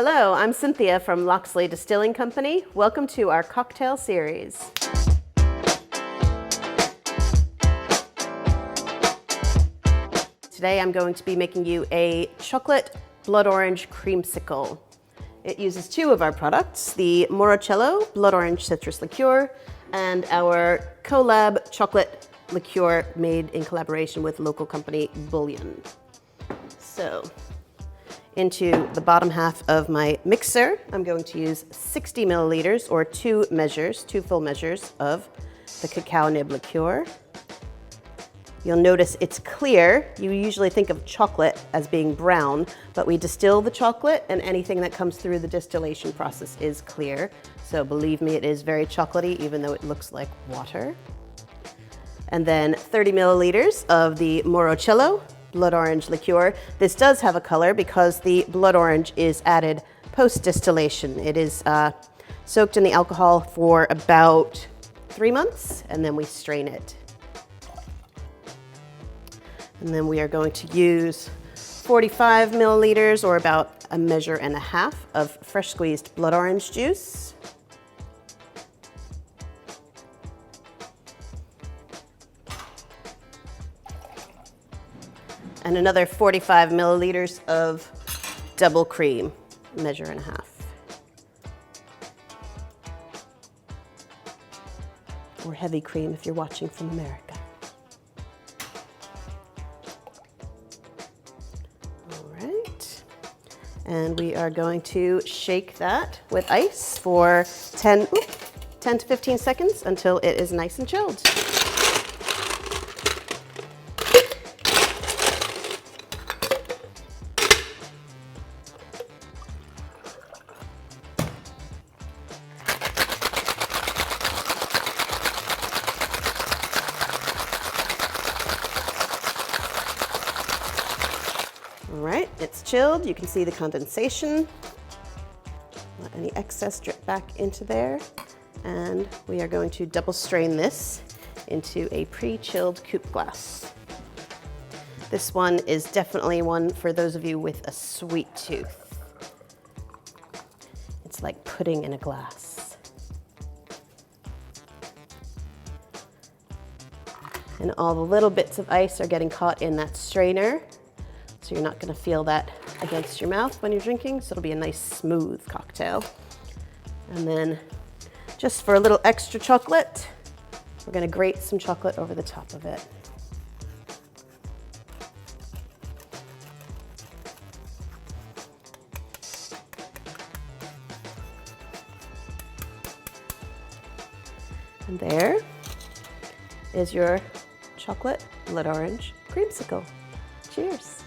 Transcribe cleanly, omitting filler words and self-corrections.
Hello, I'm Cynthia from Locksley Distilling Company. Welcome to our cocktail series. Today I'm going to be making you a chocolate blood orange creamsicle. It uses two of our products, the Morocello blood orange citrus liqueur and our collab chocolate liqueur made in collaboration with local company Bullion. So, into the bottom half of my mixer, I'm going to use 60 milliliters or two full measures of the cacao nib liqueur. You'll notice it's clear. You usually think of chocolate as being brown, but we distill the chocolate and anything that comes through the distillation process is clear. So believe me, it is very chocolatey, even though it looks like water. And then 30 milliliters of the Morocello blood orange liqueur. This does have a color because the blood orange is added post-distillation. It is soaked in the alcohol for about 3 months, and then we strain it. And then we are going to use 45 milliliters or about a measure and a half of fresh squeezed blood orange juice. And another 45 milliliters of double cream, measure and a half. Or heavy cream if you're watching from America. And we are going to shake that with ice for 10 to 15 seconds until it is nice and chilled. All right, it's chilled. You can see the condensation. Let any excess drip back into there. And we are going to double strain this into a pre-chilled coupe glass. This one is definitely one for those of you with a sweet tooth. It's like pudding in a glass. And all the little bits of ice are getting caught in that strainer. So you're not going to feel that against your mouth when you're drinking, so it'll be a nice smooth cocktail. And then just for a little extra chocolate, we're going to grate some chocolate over the top of it. And there is your chocolate blood orange creamsicle. Cheers.